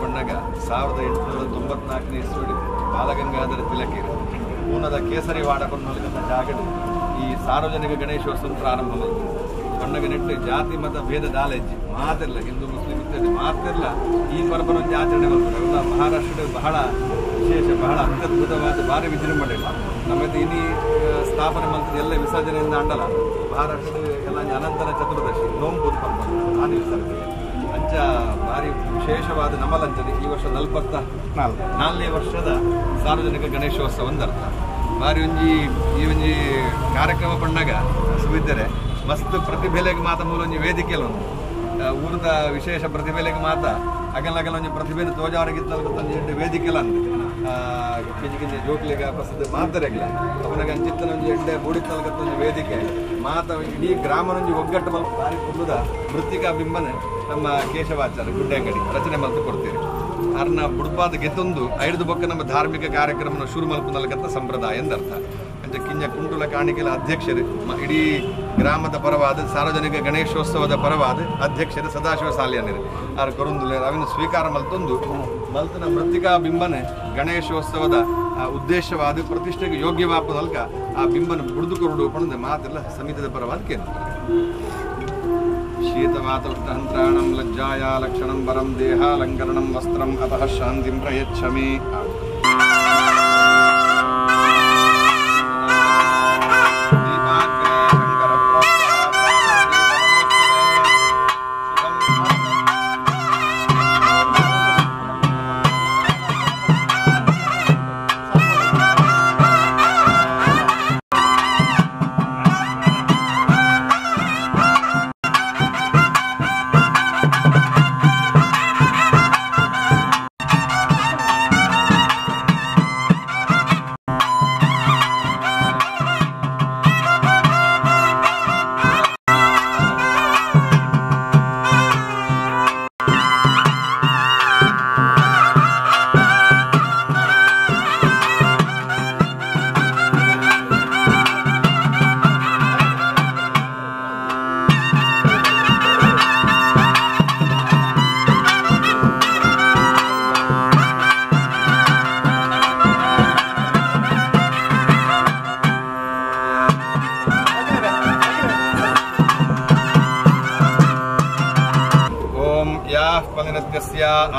ಬಂದಾಗ 1894ನೇ ಇಸ್ವಿಡಿ ಬಾಲಗಂಗಾಧರ ತಿಲಕರು ಪೂನದ ಕೇಸರಿವಾಡ ಕೊನ್ನಲ್ಗಂತ ಜಾಗಡು ಈ ಸಾರ್ವಜನಿಕ ಗಣೇಶೋತ್ಸವ ಪ್ರಾರಂಭ ಮಾಡಿದ್ರು. ಬಣ್ಣಗ ನೆಟ್ಟು ಜಾತಿ ಮತ ಭೇದ ದಾಲೆಜ್ಜಿ ಮಾತಿರಲ್ಲ, ಹಿಂದೂ ಮುಸ್ಲಿಂ ಇತ್ಯಾದಿ ಮಾತಿರಲ್ಲ. ಈ ಪರ್ವನೊಂದು ಆಚರಣೆ ಮಾಡ್ತಾರೆ. ಅವೆಲ್ಲ ಮಹಾರಾಷ್ಟ್ರದ ಬಹಳ ವಿಶೇಷ, ಬಹಳ ಅತ್ಯದ್ಭುತವಾದ ಭಾರಿ ವಿಜೃಂಭಣೆ. ನಮ್ಮದು ಇನಿ ಸ್ಥಾಪನೆ ಮಾಡ್ತದೆ ಎಲ್ಲ ವಿಸರ್ಜನೆಯಿಂದ ಅಂಡಲ್ಲ. ಮಹಾರಾಷ್ಟ್ರದ ಎಲ್ಲ ಅನಂತರ ಚತುರ್ದಶಿ ನೋಂಬು ಪರ್ವ ಆನೆ ವಿಸರ್ಜನೆ ಅಂಚ ಭಾರಿ ವಿಶೇಷವಾದ ನಮಲಂಚನೆ. ಈ ವರ್ಷ 44ನೇ ವರ್ಷದ ಸಾರ್ವಜನಿಕ ಗಣೇಶೋತ್ಸವ ಅರ್ಥ. ಭಾರಿ ಈ ಒಂಜಿ ಕಾರ್ಯಕ್ರಮ ಪಂಡಾಗ ಸುಬಿದ್ದರೆ ಮಸ್ತ್ ಪ್ರತಿಭೆಲೆಗೆ ಮಾತ ಮೂಲ ಒಂಜಿ ವೇದಿಕೆಯಲ್ಲಿ ಒಂದು ಊರದ ವಿಶೇಷ ಪ್ರತಿಭೆಲೆಗೆ ಮಾತ ಅಗಲ ಒಂಜಿ ಪ್ರತಿಭೆನ ತೋಜಾವರಿಗಿತ್ತೊಂದು ವೇದಿಕೆಲ್ಲ ಅಂದ ಕಿಂಜಿ ಜೋಕ್ಲಿಗ ಪ್ರಸಿದ್ಧ ಮಾತರೆಗ್ಲ ಅವನಾಗ ಅಂಚಿತ್ತನ ಒಂಜಿ ಎಡ್ಡೆ ಬೂಡಿತ್ತಲ್ಗತ್ತೊಂದು ವೇದಿಕೆ ಮಾತ ಇಡೀ ಗ್ರಾಮನೊಂಜಿ ಒಗ್ಗಟ್ಟು ಮಲ್ಪ ಭಾರಿ ಕುಲ್ಲುದ ಮೃತ್ತಿಕಾ ಬಿಂಬನೆ ನಮ್ಮ ಕೇಶವಾಚಾರ್ಯ ಗುಡ್ಡೆಂಗಡಿ ರಚನೆ ಮಲ್ತು ಕೊಡ್ತೀರಿ. ಅರ್ನ ಬುಡ್ಪಾದ ಗೆತ್ತೊಂದು 5 ಬೊಕ್ಕ ನಮ್ಮ ಧಾರ್ಮಿಕ ಕಾರ್ಯಕ್ರಮ ಶುರು ಮಲ್ಪನಲ್ಗತ್ತ ಸಂಪ್ರದಾಯ ಎಂದರ್ಥ. ಅಂಚ ಕಿಂಜ ಕುಂಟುಲ ಕಾಣಿಕೆಲ ಅಧ್ಯಕ್ಷರು ಇಡೀ ಗ್ರಾಮದ ಪರವಾದ ಸಾರ್ವಜನಿಕ ಗಣೇಶೋತ್ಸವದ ಪರವಾದ ಅಧ್ಯಕ್ಷರು ಸದಾಶಿವ ಸಾಲಿಯನಿರು ಆರು ಕೊರೊಂದುಲೆ ಅವಿನ ಸ್ವೀಕಾರ ಮಲ್ತೊಂದು ಮಲ್ತನ ಮೃತ್ತಿಕಾ ಬಿಂಬನೆ ಗಣೇಶೋತ್ಸವದ ಉದ್ದೇಶವಾದ ಪ್ರತಿಷ್ಠೆಗೆ ಯೋಗ್ಯವಾಪದಲ್ಕ ಆ ಬಿಂಬನ ಬುಡ್ದುಕೊರಡು ಪಣದ ಮಾತೆಲ್ಲ ಸಮಿತಿದ ಪರವಾದ ಕೇಂದ್ರ. ಶೀತವಾತುಷ್ಟಾಂತ್ರಾಣಂ ಲಜ್ಜಾಯ ಲಕ್ಷಣಂ ವರಂ ದೇಹಾಲಂಕರಣಂ ವಸ್ತ್ರಂ ಅತಃ ಶಾಂತಿಂ ಪ್ರಯಚ್ಛಮಿ.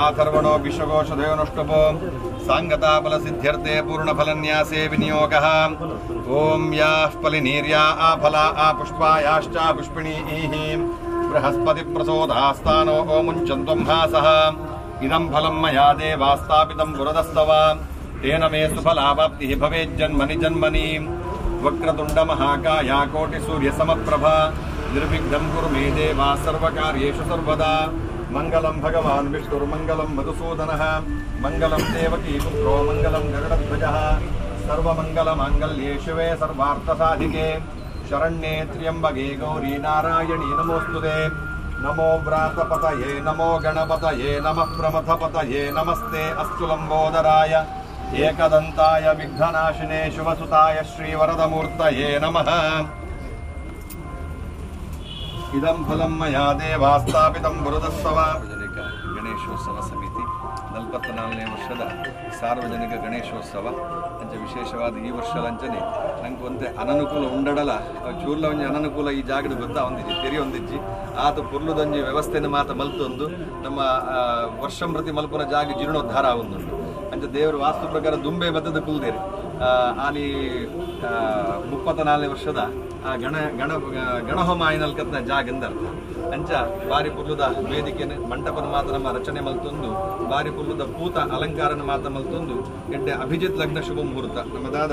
आथर्वणो विश्वकोशधयोनुष्टुपो सांगताफलसिद्ध्यर्थे पूर्णफलन्यासे विनियोगः. ओम याः फलिनीर्या आफला आपुष्पायाश्च पुष्पिणीः बृहस्पतिप्रसोदास्तानो ओमुञ्चन्त्वं हासः. इदं फलं मया देवास्तापितं पुरदस्तव तेन मे सुफलावाप्तिः भवेज्जन्मनि जन्मनि. वक्रतुण्डमहाकाया कोटिसूर्यसमप्रभा निर्विघ्नं कुरु मे देवा सर्वकार्येषु सर्वदा. मंगलम भगवान विष्णुर्मंगलम मधुसूदनः मंगलम देवकी पुत्रो मंगलम गरुडध्वजः. सर्वमंगलमांगल्ये शिवे सर्वार्थसाधिके शरण्ये त्र्यंबके गौरी नारायणी नमोस्तुते. नमो व्रातपतये नमो गणपतये नमः प्रमथपतये नमस्ते अस्तु लंबोदराय एकदंताय विघ्ननाशिने शुभसुताय श्रीवरदमूर्तये नमः. ಇದಂ ಫಲಂ ಮಯಾ ದೇವಾಸ್ತಾಪಿತಂ ಬುರದಸ್ಸವ. ಸಾರ್ವಜನಿಕ ಗಣೇಶೋತ್ಸವ ಸಮಿತಿ 44ನೇ ವರ್ಷದ ಸಾರ್ವಜನಿಕ ಗಣೇಶೋತ್ಸವ ಅಂಚೆ ವಿಶೇಷವಾದ ಈ ವರ್ಷದ ಅಂಚನೆ ನಂಗೆ ಒಂದೇ ಅನನುಕೂಲ ಉಂಡಡಲ ಚೂರ್ಲ ಒಂಜಿ ಅನನುಕೂಲ ಈ ಜಾಗದ ಗೊತ್ತಾ ಒಂದಿಜ್ಜಿ ತೆರಿ ಒಂದಿಜ್ಜಿ ಆತ ಪುರ್ಲುದೊಂಜಿ ವ್ಯವಸ್ಥೆನ ಮಾತ ಮಲ್ತೊಂದು ನಮ್ಮ ವರ್ಷಂ ಪ್ರತಿ ಮಲ್ಪುನ ಜಾಗ ಜೀರ್ಣೋದ್ಧಾರ ಆವೊಂದುಂಡು. ಅಂಚೆ ದೇವರ ವಾಸ್ತು ಪ್ರಕಾರ ದುಂಬೆ ಬತ್ತದ ಕುಲ್ದೇರಿ ಆನಿ 34ನೇ ವರ್ಷದ ಗಣಹೋಮ ಆಯ್ನಲ್ಕತ್ನ ಜಾಗ ಎಂದರ್ಥ. ಅಂಚ ಬಾರಿ ಪುರ್ಲುದ ವೇದಿಕೆನ ಮಂಟಪನ ಮಾತ ನಮ್ಮ ರಚನೆ ಮಲ್ತೊಂದು ಬಾರಿ ಪುರ್ಲುದ ಪೂತ ಅಲಂಕಾರನ ಮಾತ ಮಲ್ತೊಂದು ಎಡ್ಡೆ ಅಭಿಜಿತ್ ಲಗ್ನ ಶುಭ ಮುಹೂರ್ತ ನಮ್ಮದಾದ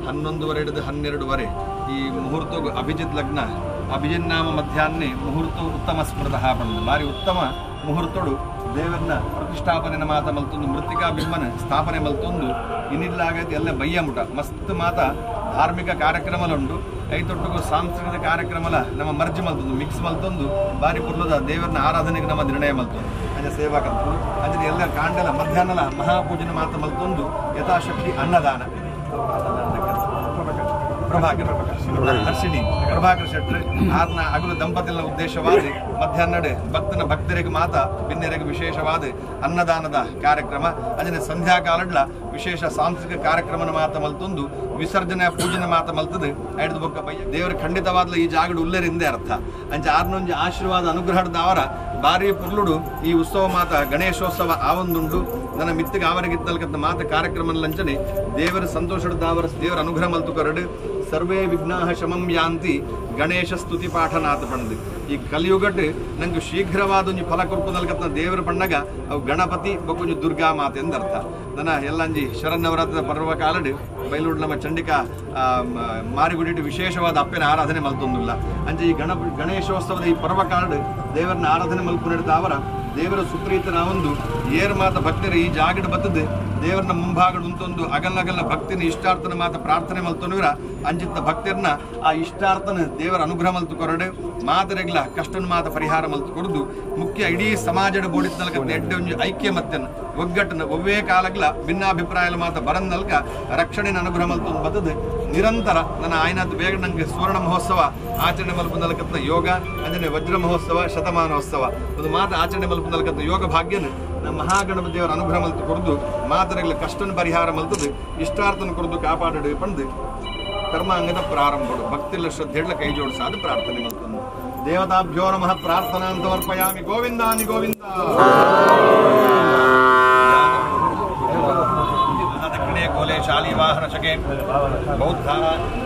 11:30 ಹಿಡಿದು 12 ಈ ಮುಹೂರ್ತ ಅಭಿಜಿತ್ ಲಗ್ನ ಅಭಿಜಿನ್ನಾಮ ಮಧ್ಯಾಹ್ನೆ ಮುಹೂರ್ತ ಉತ್ತಮ ಸ್ಮೃತಃ ಬಂದು ಬಾರಿ ಉತ್ತಮ ಮುಹೂರ್ತಡು ದೇವರನ್ನ ಪ್ರತಿಷ್ಠಾಪನೆ ಮಾತ ಮಲ್ತೊಂದು ಮೃತ್ತಿಕಾ ಬಿಂಬನ ಸ್ಥಾಪನೆ ಮಲ್ತೊಂದು ಇನ್ನಿಲ್ಲಾಗೈತಿ ಎಲ್ಲ ಬಯ್ಯಮುಟ ಮಸ್ತ್ ಮಾತ ಧಾರ್ಮಿಕ ಕಾರ್ಯಕ್ರಮಲುಂಡು. ಐತೊಟ್ಟಿಗೂ ಸಾಂಸ್ಕೃತಿಕ ಕಾರ್ಯಕ್ರಮಲ ನಮ್ಮ ಮರ್ಜಿ ಮಲ್ತೊಂದು ಮಿಕ್ಸ್ ಮಲ್ತೊಂದು ಬಾರಿ ಪುರ್ಲದ ದೇವರನ್ನ ಆರಾಧನೆಗೆ ನಮ್ಮ ನಿರ್ಣಯ ಮಲ್ತೊಂದು ಅಂಜ ಸೇವಾ ಕಲ್ತು ಅಂಜನೆ ಎಲ್ಲ ಕಾಂಡಲ ಮಧ್ಯಾಹ್ನಲ ಮಹಾಪೂಜನೆ ಮಾತ ಮಲ್ತೊಂದು ಯಥಾಶಕ್ತಿ ಅನ್ನದಾನ ಪ್ರಭಾಕರ್ ಹರ್ಷಿಣಿ ಪ್ರಭಾಕರ್ ಶೆಟ್ರು ಆರ್ನ ಹಗಲು ದಂಪತಿಗಳ ಉದ್ದೇಶವಾದ ಮಧ್ಯಾಹ್ನಡೆ ಭಕ್ತನ ಭಕ್ತರಿಗೆ ಮಾತ ಬಿನ್ನೆರಿಗೆ ವಿಶೇಷವಾದ ಅನ್ನದಾನದ ಕಾರ್ಯಕ್ರಮ ಅದೇ ಸಂಧ್ಯಾಕಾಲಡ್ಲ ವಿಶೇಷ ಸಾಂಸ್ಕೃತಿಕ ಕಾರ್ಯಕ್ರಮನ ಮಾತ ಮಲ್ತೊಂದು ವಿಸರ್ಜನೆ ಪೂಜನೆ ಮಾತ ಮಲ್ತದೆ ಐದು ಬೊಕ್ಕ ಬಯ್ಯ ದೇವರು ಖಂಡಿತವಾದ್ಲ ಈ ಜಾಗಡು ಉಲ್ಲರಿಂದೇ ಅರ್ಥ ಅಂಚೆ ಆರ್ನೊಂಜಿ ಆಶೀರ್ವಾದ ಅನುಗ್ರಹದವರ ಭಾರಿ ಪುರ್ಲುಡು ಈ ಉತ್ಸವ ಮಾತ ಗಣೇಶೋತ್ಸವ ಆವೊಂದುಂಡು ನನ್ನ ಮಿತ್ತಿಗೆ ಆವರಿಗಿತ್ತಲ್ಕತ್ತ ಮಾತ ಕಾರ್ಯಕ್ರಮ ಲಂಚನೆ ದೇವರ ಸಂತೋಷದಾವರ ದೇವರ ಅನುಗ್ರಹ ಮಲ್ತು ಕರಡು ಸರ್ವೇ ವಿಘ್ನಾಹ ಶಮಂ ಯಾಂತಿ ಗಣೇಶ ಸ್ತುತಿ ಪಾಠನಾಥ ಪಣದು ಈ ಕಲಿಯುಗಟ್ಟು ನಂಗೆ ಶೀಘ್ರವಾದ ಒಂದು ಫಲ ಕೊರ್ಪುನಲ್ಕತ್ತ ದೇವರ ಪಣ್ಣಗ ಅವು ಗಣಪತಿ ಬೊಕ್ಕೊಂಜು ದುರ್ಗಾ ಮಾತೆ ಎಂದರ್ಥ ನನ್ನ ಎಲ್ಲಂಜಿ ಶರನ್ನವರಾತ್ರದ ಪರ್ವ ಕಾಲಡು ಬೈಲೂರು ನಮ್ಮ ಚಂಡಿಕಾ ಮಾರಿಗುಡಿಟ್ಟು ವಿಶೇಷವಾದ ಅಪ್ಪನ ಆರಾಧನೆ ಮಲ್ತೊಂದಿಲ್ಲ ಅಂಚೆ ಈ ಗಣೇಶೋತ್ಸವದ ಈ ಪರ್ವ ಕಾಲಡು ದೇವರನ್ನ ಆರಾಧನೆ ಮಲ್ಪು ನಡೆದವರ ದೇವರ ಸುಪ್ರೀತನ ಒಂದು ಏರ್ ಮಾತ ಭಕ್ತರು ಈ ಜಾಗಡ್ ಬತ್ತದ ದೇವರನ್ನ ಮುಂಭಾಗಡು ಉಂತೊಂದು ಅಗಲ್ಲ ಭಕ್ತಿನ ಇಷ್ಟಾರ್ಥನ ಮಾತ ಪ್ರಾರ್ಥನೆ ಮಲ್ತೊನವಿರ ಅಂಚಿತ್ತ ಭಕ್ತರನ್ನ ಆ ಇಷ್ಟಾರ್ಥನ ದೇವರ ಅನುಗ್ರಹ ಮಲ್ತು ಕೊರಡು ಮಾತರೆಗ್ಲ ಕಷ್ಟನ ಮಾತ ಪರಿಹಾರ ಮಲ್ತು ಕೊರದು ಮುಖ್ಯ ಇಡೀ ಸಮಾಜದ ಬೋಡಿತ್ನಲ್ಕ ಎಡ್ಡೆ ಒಂದು ಐಕ್ಯ ಮತ್ತನ ಒಗ್ಗಟ್ಟನ ಒವ್ವೇ ಕಾಲಗ್ಲ ಭಿನ್ನಾಭಿಪ್ರಾಯಲ ಮಾತ ಬರಂದಲ್ಕ ರಕ್ಷಣೆನ ಅನುಗ್ರಹ ಮಲ್ತೊಂದು ಬತ್ತದ ನಿರಂತರ ನನ್ನ ಆಯ್ನಾತ್ ಬೇಗ ನಂಗೆ ಸುವರ್ಣ ಮಹೋತ್ಸವ ಆಚರಣೆ ಮಲ್ಪುನಲ್ಕತ್ನ ಯೋಗ ಅಂದ್ರೆ ವಜ್ರ ಮಹೋತ್ಸವ ಶತಮಾನೋತ್ಸವ ಒಂದು ಮಾತ ಆಚರಣೆ ಮಲ್ಪುನಲ್ಕತ್ನ ಯೋಗ ಭಾಗ್ಯನ ನಮ್ಮ ಮಹಾಗಣಪತಿ ದೇವರ ಅನುಗ್ರಹ ಮಲ್ತು ಕೊರದು ಮಾತರೆಗ್ಲ ಕಷ್ಟನ ಪರಿಹಾರ ಮಲ್ತದ ಇಷ್ಟಾರ್ಥನ ಕೊರದು ಕಾಪಾಡಡು ಪಂದು ಕರ್ಮಾಂಗದ ಪ್ರಾರಂಭ ಭಕ್ತಿಲ್ಲ ಶ್ರದ್ಧೆಡ್ಲ ಕೈ ಜೋಡಿಸಾದ ಪ್ರಾರ್ಥನೆ ಮಲ್ತಂದು ದೇವತಾಭ್ಯೋ ನಮಃ ಪ್ರಾರ್ಥನಾ ಸಮರ್ಪಯಾಮಿ ಗೋವಿಂದಾನಿ ಗೋವಿಂದ दक्षिणे कोले शालीवाहनशके बौद्धा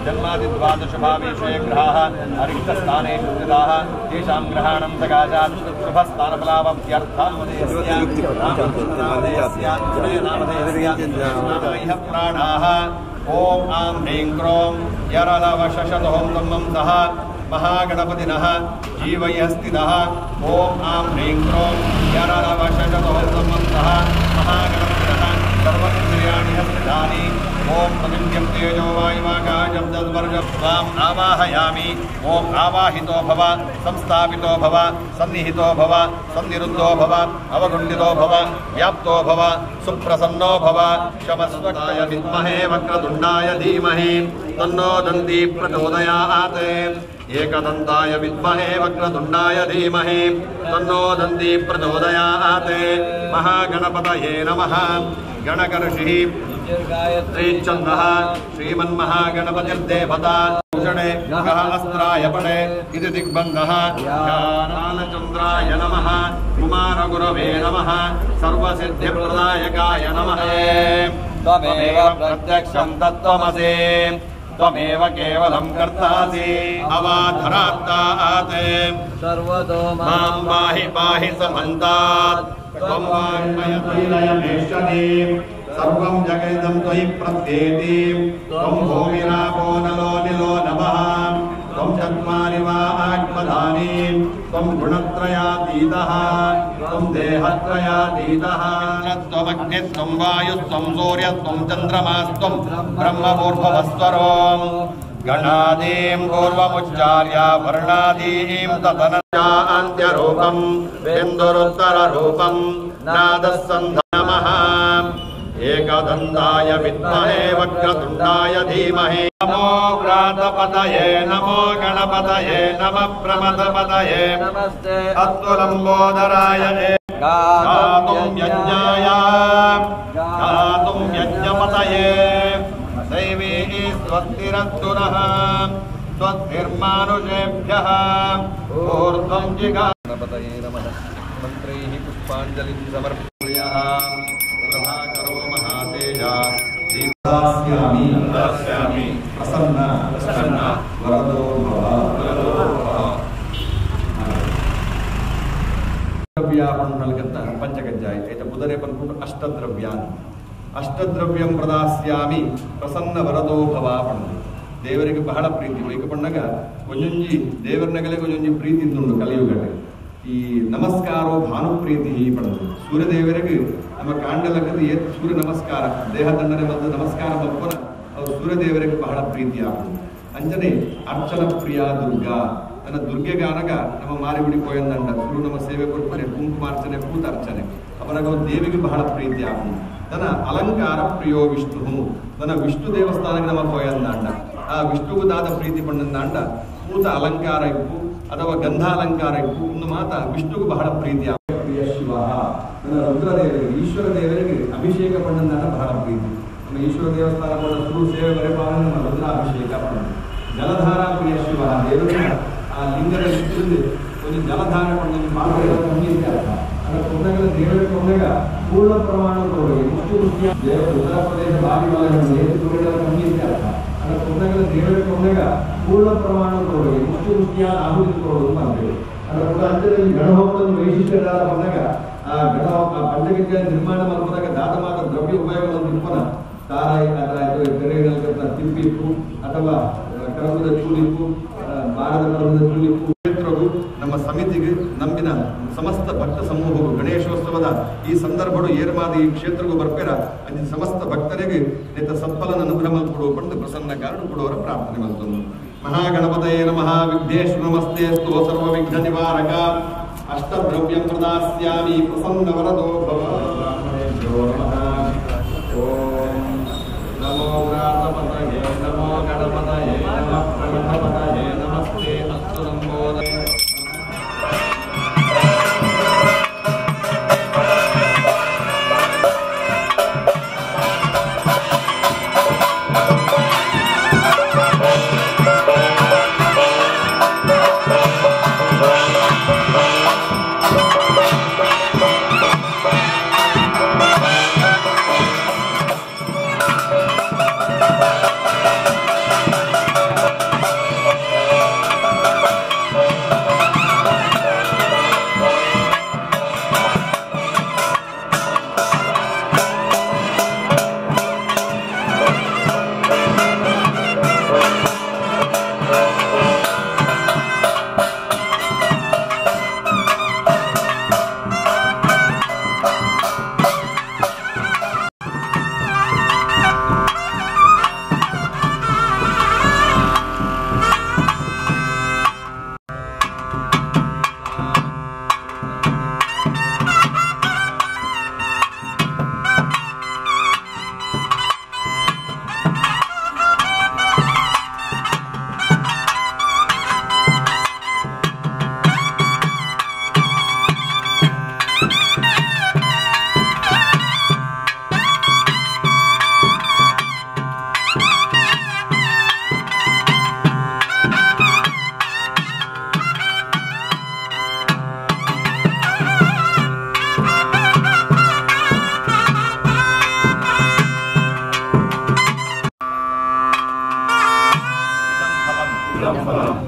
जन्मादि द्वादश भावेशे ग्रहाः अरिक्तस्थानेषु स्थिताः तेषां ग्रहाणं सकाशात् शुभस्थानफलावप्त्यर्थामदेयस्य प्राणाः ओम आं ह्रीं क्रों यरलवशशतों तम्मं सः महागणपतिनः जीवयः स्थितः ओम आं ह्रीं क्रों यरलवशशतों तम्मं सः महागणपतिनः सर्वेन्द्रियाणि स्थितानि ओम प्रतिज्ञं तेजो वायुमाकाशं तद्वर्गं त्वाम् आवाहयामि ओम आवाहितो भव संस्थापितो भव सन्निहितो भव सन्निरुद्धो भव अवगुण्डितो भव व्याप्तो भव सुप्रसन्नो भव शमस्वक्षय विद्महे वक्रतुण्डाय धीमहि तन्नो दन्ती प्रचोदयात् एकदन्ताय विद्महे वक्रतुण्डाय धीमहि तन्नो दन्ती प्रचोदयात् महागणपतये नमः गणकर्षिः गायत्री छन्दः श्रीमन्महागणपतिर्देवता भूषणे गः अस्त्रायपणे इति दिग्बन्धः ज्ञानानचन्द्राय नमः कुमारगुरवे नमः सर्वसिद्धिप्रदायकाय नमः त्वमेव प्रत्यक्षं तत्त्वमसि त्वमेव केवलं कर्तासि अवाधरात्तात् सर्वतो मां पाहि पाहि समन्तात् त्वं वाङ्मयतीलयमेष्यति सर्वं जगदिदं त्वयि प्रत्येति त्वं भूमिरापो नलो निलो नभः त्वं चत्वारि वा आत्मधानि त्वं गुणत्रयातीतः त्वं देहत्रयातीतः त्वमग्निस्त्वं वायुस्त्वं सूर्यस्त्वं चन्द्रमास्त्वं ब्रह्मपूर्ववस्वरो गणादीं पूर्वमुच्चार्य वर्णादीं तदनन्त्यरूपं बिन्दुरुत्तररूपं नादस्सन्ध नमः एकदन्ताय विद्महे वक्रतुण्डाय धीमहि नमो व्रातपतये नमो गणपतये नमः प्रमथपतये नमस्ते अस्तुलम्बोदराय गातुं यज्ञाय गातुं यज्ञपतये दैवी स्वस्तिरस्तु नः स्वस्तिर्मानुषेभ्यः ऊर्ध्वं जिगाणपतये नमः मन्त्रैः पुष्पाञ्जलिं समर्पयामः प्रभाकरो महातेजा दीपदास्यामि प्रसन्न वरदो भव द्रव्यापन्नलगत्त पंचगज्जाय एत बुधरे पन्पुट अष्टद्रव्यं प्रदास्यामि प्रसन्न वरदो भव ದೇವರಿಗೆ ಬಹಳ ಪ್ರೀತಿ ವೈಕ ಪಣ್ಣಗ ಒಂಜೊಂಜಿ ದೇವರ ನಗಲೆ ಒಂಜೊಂಜಿ ಪ್ರೀತಿ ಇದ್ದುಂಡು ಕಲಿಯುಗಟ್ಟೆ ಈ ನಮಸ್ಕಾರೋ ಭಾನುಪ್ರೀತಿ ಪಡೆದು ಸೂರ್ಯದೇವರಿಗೆ ನಮ್ಮ ಕಾಂಡಲಕ್ಕದ ಏತ್ ಸೂರ್ಯ ನಮಸ್ಕಾರ ದೇಹ ತಂಡನೆ ಮತ್ತು ನಮಸ್ಕಾರ ಮಲ್ಪನ ಅವರು ಸೂರ್ಯದೇವರಿಗೆ ಬಹಳ ಪ್ರೀತಿ ಆಗುದು ಅಂಜನೆ ಅರ್ಚನ ಪ್ರಿಯ ದುರ್ಗಾ ನನ್ನ ದುರ್ಗೆಗಾನಗ ನಮ್ಮ ಮಾರಿಗುಡಿ ಪೋಯಂದಂಡ ಸೂರ್ಯ ನಮ್ಮ ಸೇವೆ ಕೊಡ್ತಾರೆ ಕುಂಕುಮಾರ್ಚನೆ ಪೂತಾರ್ಚನೆ ಅವನಾಗ ದೇವಿಗೆ ಬಹಳ ಪ್ರೀತಿ ಆಗುದು ನನ್ನ ಅಲಂಕಾರ ಪ್ರಿಯೋ ವಿಷ್ಣು ನನ್ನ ವಿಷ್ಣು ದೇವಸ್ಥಾನಕ್ಕೆ ನಮ್ಮ ಪೋಯಂದಂಡ ಆ ವಿಷ್ಣುವುದಾದ ಪ್ರೀತಿ ಪಂಡಂದಾಂಡ ಪೂತ ಅಲಂಕಾರ ಇಪ್ಪು ಅಥವಾ ಗಂಧಾಲಂಕಾರ ಇಪ್ಪು ಒಂದು ಮಾತ ವಿಷ್ಣುಗೂ ಬಹಳ ಪ್ರೀತಿ. ಪ್ರಿಯ ಶಿವ ನನ್ನ ರುದ್ರದೇವರಿಗೆ ಈಶ್ವರ ದೇವರಿಗೆ ಅಭಿಷೇಕ ಪಂಡಂದಾಂಡ ಬಹಳ ಪ್ರೀತಿ. ನಮ್ಮ ಈಶ್ವರ ದೇವಸ್ಥಾನ ಕೂಡ ಸುರು ಸೇವೆ ಬರೆಪಾವನೆ ನಮ್ಮ ರುದ್ರ ಅಭಿಷೇಕ ಪಂಡ. ಜಲಧಾರ ಪ್ರಿಯ ಶಿವ ದೇವರ ಆ ಲಿಂಗದಲ್ಲಿ ತಿಳಿದು ಒಂದು ಜಲಧಾರ ಪಂಡ ಪಾತ್ರೆ ಕಮ್ಮಿ ಅರ್ಥ ಅದರ ಕೊಂಡಗಳ ದೇವರ ಕೊಂಡಾಗ ಪೂರ್ಣ ಪ್ರಮಾಣ ಕೊಡುಗೆ ಮುಖ್ಯ ದೇವ ಉತ್ತರ ಪ್ರದೇಶ ಬಾವಿಗಳ ನೇತೃತ್ವಗಳ ಕಮ್ಮಿ ಅರ್ಥ ಅದರ ಕೊಂಡಗಳ ದೇವರ ಕೊಂಡಾಗ ಪೂರ್ಣ ಪ್ರಮಾಣ ಕೊಡುಗೆ ಮುಖ್ಯ ಆಹುತಿ ಕೊಡುವುದು ಮಾಡ್ತೇವೆ. ಅದರ ಕೂಡ ಅಂತ್ಯದಲ್ಲಿ ಗಣಹೋಮದ ವೈಶಿಷ್ಟ್ಯರಾದ ಬಂದಾಗ ಆ ಪಂಚಗಜ್ಜ ನಿರ್ಮಾಣ ಮಾಡುವಾಗ ದಾತಮಾದ ದ್ರವ್ಯ ಉಪಯೋಗವನ್ನು ತಿಪ್ಪನ ತಾರಾಯಿ ಆಯಿತು ತೆರೆಗಲ್ಕಂತ ತಿಪ್ಪಿಪ್ಪು ಅಥವಾ ಕರಮದ ಚೂಳಿಪ್ಪು ಬಾರದ ಕರಮದ ಚೂಳಿಪ್ಪು ಕ್ಷೇತ್ರವು ನಮ್ಮ ಸಮಿತಿಗೆ ನಂಬಿನ ಸಮಸ್ತ ಭಕ್ತ ಸಮೂಹವು ಗಣೇಶೋತ್ಸವದ ಈ ಸಂದರ್ಭಗಳು ಏರ್ಮಾದಿ ಈ ಕ್ಷೇತ್ರಗೂ ಬರ್ಬೇರ ಅಲ್ಲಿ ಸಮಸ್ತ ಭಕ್ತರಿಗೆ ನಿತ ಸತ್ಫಲನ ಅನುಗ್ರಹ ಕೊಡುವ ಪಡೆದು ಪ್ರಸನ್ನ ಕಾರಣ ಕೊಡುವರ ಪ್ರಾರ್ಥನೆ ಬಂತು. ಮಹಾಗಣಪತಯೇ ನಮಃ. ವಿಘ್ನೇಶ್ವರ ನಮಸ್ತೆ ಸ್ತೋ ಸರ್ವ ವಿಘ್ನ ನಿವಾರಕ. ಅಷ್ಟದ್ರವ್ಯಂ ಪ್ರದಾಸ್ಯಾಮಿ ಪ್ರಸನ್ನ ವರದೋ ಭವ. ಓಂ ನಮೋ ಗಣಪತಯೇ ನಮೋ ಗಣಪತಯೇ ನಮಃ ಗಣಪತಯೇ ನಮಸ್ತೆ ಅಸ್ತು ನಮೋದಯ.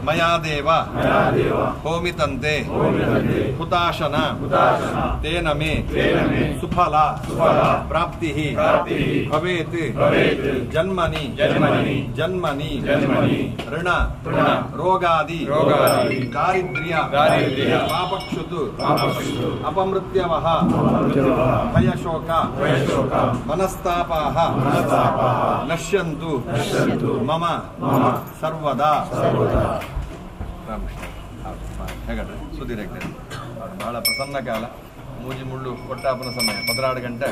ಮಯಾ ದೇವ ಹೋಮಿತಂತೆ ಹುತಾಶನ ತೇನ ಮೇ ಸುಫಲ ಪ್ರಾಪ್ತಿ ಭವೇತ್ ಜನ್ಮನಿ ಜನ್ಮನಿ ಋಣ ರೋಗಾದಿ ದಾರಿದ್ರ್ಯ ಪಾಪಕ್ಷುತು ಅಪಮೃತ್ಯವಃ ಭಯಶೋಕ ಮನಸ್ತಾಪಾಃ ನಶ್ಯಂತು ಮಮ ಸರ್ವದಾ. ಹೇಗಡ್ರಿ ಸುಧೀರ್ ಹೆಗ್ಡೆ ಬಹಳ ಪ್ರಸನ್ನ ಕಾಲ. ಮೂಜಿ ಮುಳ್ಳು ಕೊಟ್ಟಾಪನ ಸಮಯ 16 ಗಂಟೆ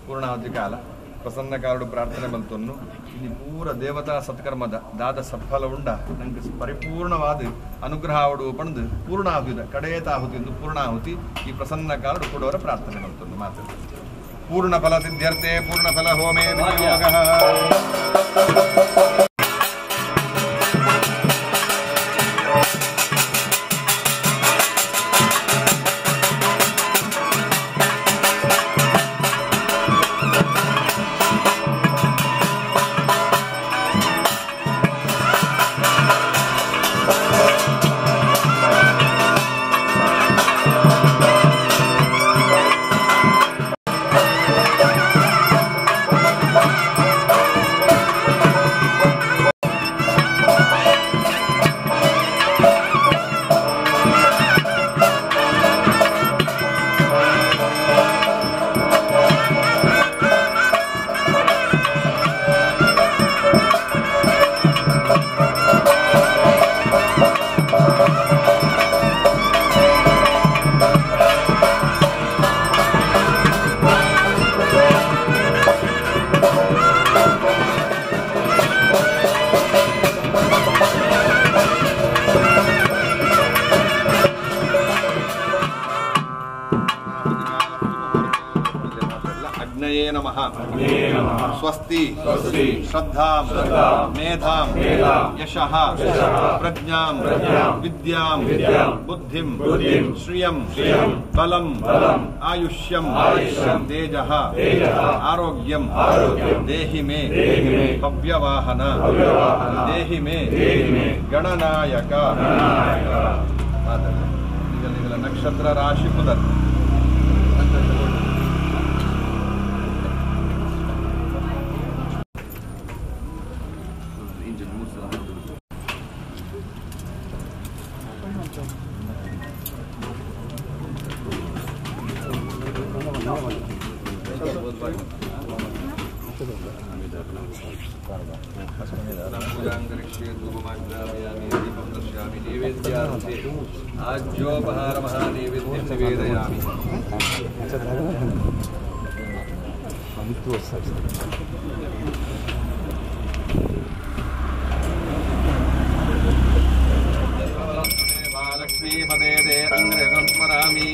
ಪೂರ್ಣಾವಧಿ ಕಾಲ ಪ್ರಸನ್ನ ಕಾಲಡು ಪ್ರಾರ್ಥನೆ ಬಂತನ್ನು ಇಲ್ಲಿ ಪೂರ ದೇವತಾ ಸತ್ಕರ್ಮದ ದಾದ ಸಫಲ ಉಂಡ ನಂಗೆ ಪರಿಪೂರ್ಣವಾದ ಅನುಗ್ರಹ ಆವಡು ಪಂದು ಪೂರ್ಣಾಹುತಿದ ಕಡೆಯತಾಹುತಿ ಎಂದು ಪೂರ್ಣಾಹುತಿ ಈ ಪ್ರಸನ್ನ ಕಾಲಡು ಕೊಡುವರ ಪ್ರಾರ್ಥನೆ ಬಂತನ್ನು ಮಾತು ಪೂರ್ಣ ಫಲ ಸಿದ್ಧ್ಯರ್ಥೆ ಪೂರ್ಣ ಫಲ ಹೋಮೇ ವಿನಿಯೋಗಃ. अग्नये नमः स्वस्ति श्रद्धां मेधां यशः प्रज्ञां विद्यां बुद्धिं श्रियं बलं आयुष्यं तेजः आरोग्यं देहि मे भव्यवाहन देहि मे गणनायक नक्षत्र राशि पुदर आज्योपहार महानैवेद्यं निवेदयामि। लक्ष्मीपदे दे अंग्रेजं स्मरामि।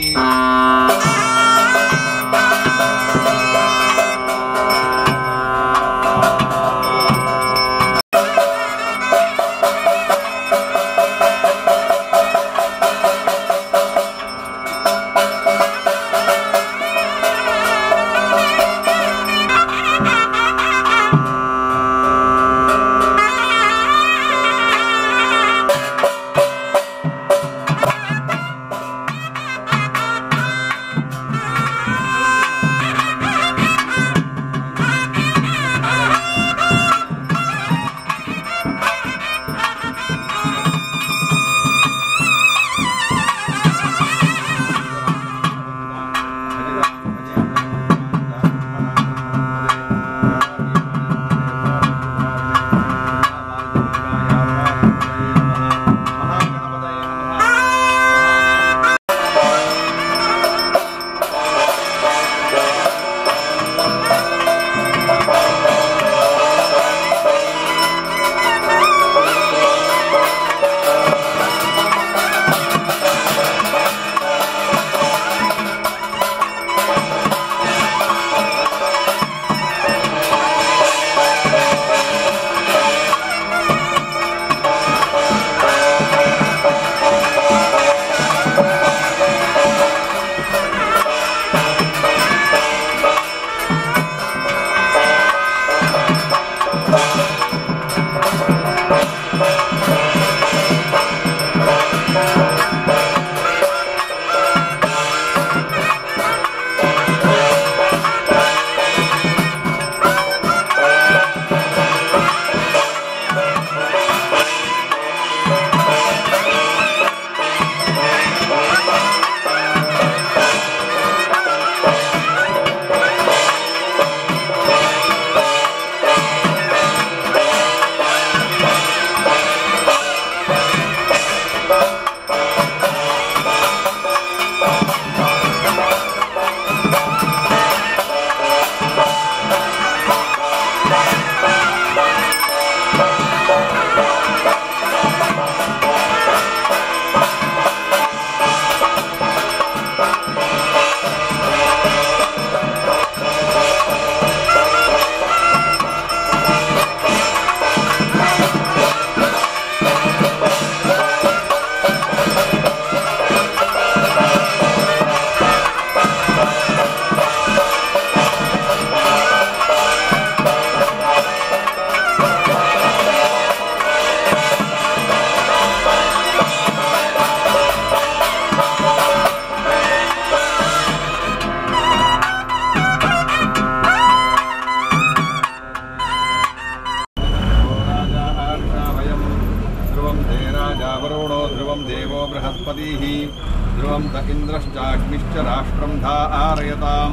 ध्रुवं द इन्द्रश्चाग्निश्च राष्ट्रं धारयतां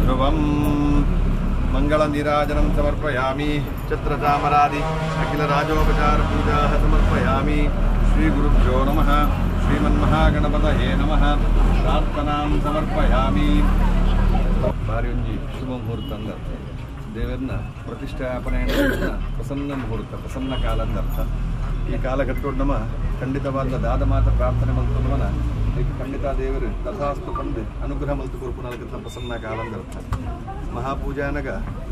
ध्रुवं मंगलनीराजनं समर्पयामि। छत्रचामरादि अखिलराजोपचारपूजाः समर्पयामि। श्रीगुरुभ्यो नमः। श्रीमन्महागणपतये नमः। प्रार्थनां समर्पयामि। ಭಾರಿ ಒಂಜಿ ಶುಭ ಮುಹೂರ್ತ ಅಂದರ್ಥ ದೇವರನ್ನ ಪ್ರತಿಷ್ಠಾಪನೆ ಪ್ರಸನ್ನ ಮುಹೂರ್ತ ಪ್ರಸನ್ನ ಕಾಲ ಅಂದರ್ಥ ಈ ಕಾಲ ಕಟ್ಕೊಂಡು ನಮ್ಮ ಖಂಡಿತವಾದ ದಾದ ಮಾತ್ರ ಪ್ರಾರ್ಥನೆ ಮಾಡ್ಕೊಂಡು ಖಂಡಿತ ದೇವರು ತಥಾಸ್ತು ಪಂದು ಅನುಗ್ರಹ ಮಲ್ತು ಕೊರ್ಪು ನಾಲ್ಕು ಪ್ರಸನ್ನ ಕಾಲಂದರ್ಥ ಮಹಾಪೂಜಾನಗ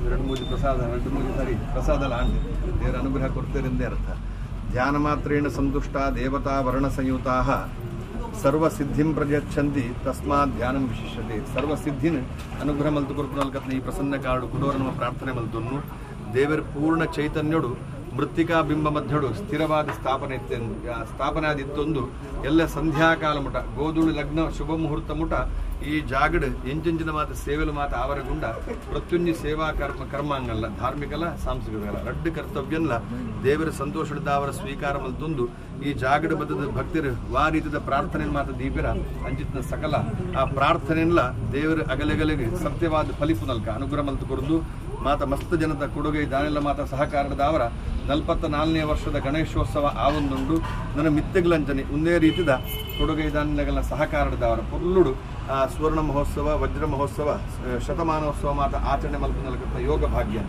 2-3 ಪ್ರಸಾದ 2-3 ಸಾರಿ ಪ್ರಸಾದ ಲಾಂಡ್ ದೇವರ ಅನುಗ್ರಹ ಕೊಡ್ತೇರೆಂದೇ ಅರ್ಥ ಧ್ಯಾನ ಮಾತ್ರೇಣ ಸಂತುಷ್ಟ ದೇವತಾ ವರ್ಣ ಸಂಯುತಾ ಸರ್ವಸಿದ್ಧಿಂ ಪ್ರಯಚ್ಛಂತಿ ತಸ್ಮಾತ್ ಧ್ಯಾನಂ ವಿಶಿಷ್ಯತೆ ಸರ್ವಸಿದ್ಧಿನ ಅನುಗ್ರಹ ಮಲ್ತು ಕೊರ್ಪು ನಾಲ್ಕತ್ನ ಈ ಪ್ರಸನ್ನ ಕಾಡು ಕುಡೋರ ನಮ್ಮ ಪ್ರಾರ್ಥನೆ ಮಲ್ತನ್ನು ದೇವರ ಪೂರ್ಣ ಚೈತನ್ಯಡು ಮೃತ್ತಿಕಾ ಬಿಂಬ ಮಧ್ಯಡು ಸ್ಥಿರವಾದ ಸ್ಥಾಪನೆ ಆದಿತ್ತೊಂದು ಎಲ್ಲ ಸಂಧ್ಯಾಕಾಲ ಮುಟ ಗೋಧೂಳು ಲಗ್ನ ಶುಭ ಮುಹೂರ್ತ ಮುಟ ಈ ಜಾಗಡ್ ಎಂಚಿನ ಮಾತು ಸೇವೆಲು ಮಾತು ಆವರಗುಂಡ ಪ್ರತ್ಯುಂಜಿ ಸೇವಾ ಕರ್ಮಾಂಗಲ್ಲ ಧಾರ್ಮಿಕಲ ಸಾಂಸ್ಕೃತಿಕಲ ರಡ್ಡು ಕರ್ತವ್ಯಲ್ಲ ದೇವರ ಸಂತೋಷದ ಅವರ ಸ್ವೀಕಾರ ಮಲ್ತೊಂದು ಈ ಜಾಗಡ ಬದ್ದದ ಭಕ್ತಿರ ವಾ ರೀತಿಯ ಪ್ರಾರ್ಥನೆ ಮಾತು ದೀಪಿರ ಅಂಚಿತ್ನ ಸಕಲ ಆ ಪ್ರಾರ್ಥನೆಲ್ಲ ದೇವರ ಅಗಲೆಗಲೆಗೆ ಸತ್ಯವಾದ ಫಲಿಪು ನಲ್ಕ ಅನುಗ್ರಹ ಮಲ್ತು ಕೊಡ್ದು ಮಾತ ಮಸ್ತ್ ಜನದ ಕೊಡುಗೆ ದಾನೆಲ್ಲ ಮಾತ ಸಹಕಾರದವರ 44ನೇ ವರ್ಷದ ಗಣೇಶೋತ್ಸವ ಆವೊಂದುಂಡು ನನ್ನ ಮಿತ್ತೆಗಳಂಚನೆ ಒಂದೇ ರೀತಿದ ಕೊಡುಗೆ ದಾನಿಗಳ ಸಹಕಾರದವರ ಪುರ್ಲುಡು ಸುವರ್ಣ ಮಹೋತ್ಸವ ವಜ್ರ ಮಹೋತ್ಸವ ಶತಮಾನೋತ್ಸವ ಮಾತ ಆಚರಣೆ ಮಲ್ಪನಲ್ಕಂತ ಯೋಗ ಭಾಗ್ಯ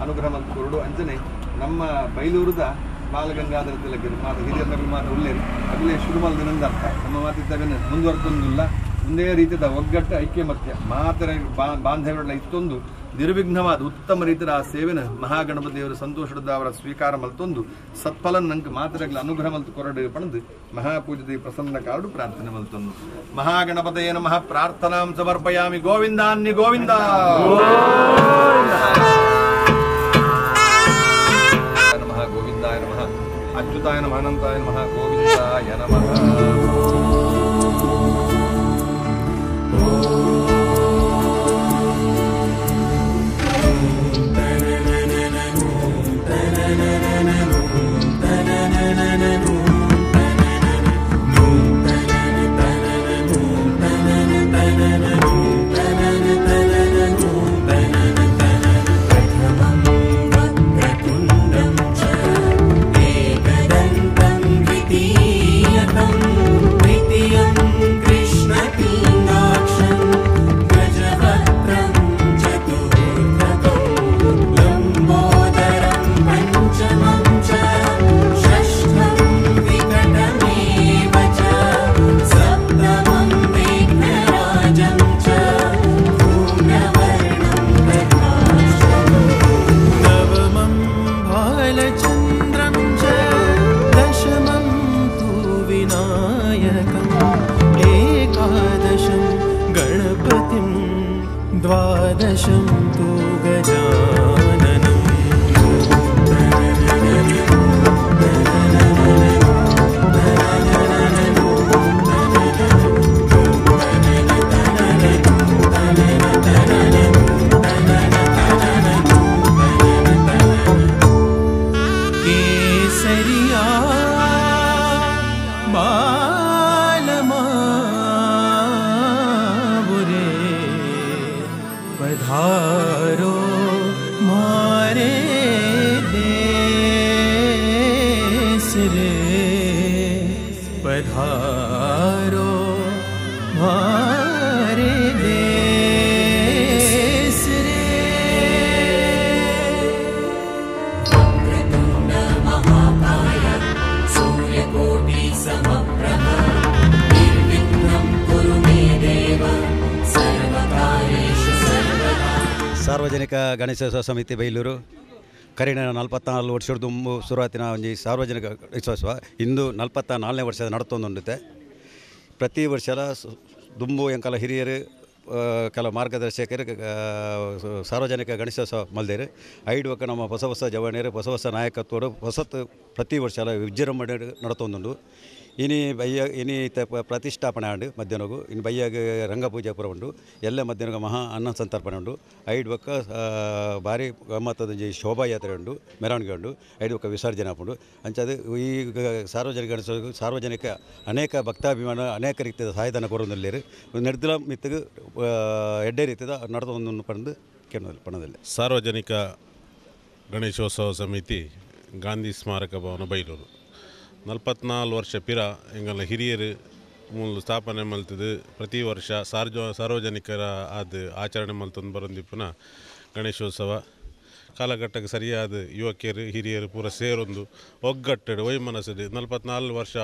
ಅನುಗ್ರಹ ಮಲ್ಪು ಕೊರಡು ಅಂಚನೆ ನಮ್ಮ ಬೈಲೂರದ ಬಾಲಗಂಗಾಧರ ತಿಲಕರು ಮಾತ ಹಿರಿಯರ ಮಾತ ಉಳ್ಳೇರಿ ಅಗಲೇ ಶುರುಮಲ್ ದಿನದ ಅರ್ಥ ನಮ್ಮ ಮಾತಿದ್ದಾಗ ಮುಂದುವರೆದೊಂದಿಲ್ಲ ಒಂದೇ ರೀತಿಯ ಒಗ್ಗಟ್ಟು ಐಕ್ಯಮತ್ಯ ಮಾತರ ಬಾಂಧವ್ಯಗಳ ಇತ್ತೊಂದು ನಿರ್ವಿಘ್ನವಾದ ಉತ್ತಮ ರೀತಿಯ ಆ ಸೇವೆನ ಮಹಾಗಣಪತಿಯವರ ಸಂತೋಷದ ಅವರ ಸ್ವೀಕಾರ ಮಲ್ತೊಂದು ಸತ್ಫಲನ್ ನಂಗೆ ಮಾತರಗಳ ಅನುಗ್ರಹ ಮಲ್ತು ಕೊರಡು ಪಡೆದು ಮಹಾಪೂಜದ ಪ್ರಸನ್ನ ಕಾಡು ಪ್ರಾರ್ಥನೆ ಮಲ್ತೊಂದು ಮಹಾಗಣಪತಯೇ ನಮಃ ಪ್ರಾರ್ಥನಾಂ ಸಮರ್ಪಯಾಮಿ ಗೋವಿಂದಾನ್ಯ ಗೋವಿಂದ ನಮಃ ಗೋವಿಂದಾಯ ನಮಃ ಅಚ್ಯುತಾಯ ನಮಃ ಅನಂತಾಯ ನಮಃ ಗೋವಿಂದಾಯ ನಮಃ द्वादशं तु गजाननम् केसरिया पधारो मारे देश रे पधारो मारे देश रे वक्रतुण्ड महाकाय सूर्यकोटि समप्रभ निर्विघ्नं कुरु मे देव सर्वकार्येषु ಸಾರ್ವಜನಿಕ ಗಣೇಶೋತ್ಸವ ಸಮಿತಿ ಬೈಲೂರು ಕರಿಣ 44 ವರ್ಷದ ದುಂಬು ಶುರುವಾತಿನ ಒಂದು ಸಾರ್ವಜನಿಕ ಗಣೇಶೋತ್ಸವ ಇಂದು 44ನೇ ವರ್ಷದ ನಡತೊಂದುಂಡುತ್ತೆ ಪ್ರತಿ ವರ್ಷ ದುಂಬು ಎಂಕಲ ಹಿರಿಯರು ಕೆಲ ಮಾರ್ಗದರ್ಶಕರು ಸಾರ್ವಜನಿಕ ಗಣೇಶೋತ್ಸವ ಮಲ್ದೇರು ಐದು ನಮ್ಮ ಹೊಸ ಹೊಸ ಜವಾನಿಯರು ಹೊಸ ಹೊಸ ನಾಯಕತ್ವಡು ಹೊಸತು ಪ್ರತಿ ವರ್ಷ ವಿಜೃಂಭಣೆ ನಡತೊಂದುಂಡು ಇನಿ ಬಯ್ಯ ಇನಿ ಪ್ರತಿಷ್ಠಾಪನೆ ಆಂಡು ಮಧ್ಯಾಹ್ನಗೂ ಇನ್ನು ಬಯ್ಯಾಗ ರಂಗಪೂಜೆ ಪುರ ಉಂಡು ಎಲ್ಲ ಮಧ್ಯಾಹ್ನ ಮಹಾ ಅನ್ನ ಸಂತರ್ಪಣೆ ಉಂಡು ಐದು ಪಕ್ಕ ಭಾರಿ ಗಮ್ಮತ್ತದ ಶೋಭಾಯಾತ್ರೆ ಉಂಡು ಮೆರವಣಿಗೆ ಉಂಡು ಐದು ಪಕ್ಕ ವಿಸರ್ಜನೆ ಹಾಕೊಂಡು ಅಂಚದು ಈ ಸಾರ್ವಜನಿಕ ಸಾರ್ವಜನಿಕ ಅನೇಕ ಭಕ್ತಾಭಿಮಾನ ಅನೇಕ ರೀತಿಯ ಸಹಾಯಧನ ಕೊಡುವುದಲ್ಲಿರು ನಡೆದಿಲ್ಲ ಮಿತ್ತಿಗೆ ಎಡ್ಡೆ ರೀತಿಯ ನಡೆದೊಂದು ಪಡೆದು ಪಣದಲ್ಲಿ ಸಾರ್ವಜನಿಕ ಗಣೇಶೋತ್ಸವ ಸಮಿತಿ ಗಾಂಧಿ ಸ್ಮಾರಕ ಭವನ ಬೈಲೂರು 44 ವರ್ಷ ಪಿರ ಎಂಗಲ್ಲ ಹಿರಿಯರು ಮೂಲ ಸ್ಥಾಪನೆ ಮಲ್ತದು ಪ್ರತಿ ವರ್ಷ ಸಾರ್ವಜನಿಕರ ಆದ ಆಚರಣೆ ಮಲ್ತಂದು ಬರೋದಿಪ್ಪುನ ಗಣೇಶೋತ್ಸವ ಕಾಲಘಟ್ಟಕ್ಕೆ ಸರಿಯಾದ ಯುವಕಿಯರು ಹಿರಿಯರು ಪೂರ ಸೇರೊಂದು ಒಗ್ಗಟ್ಟು ವೈಮನಸ್ಸು 44 ವರ್ಷ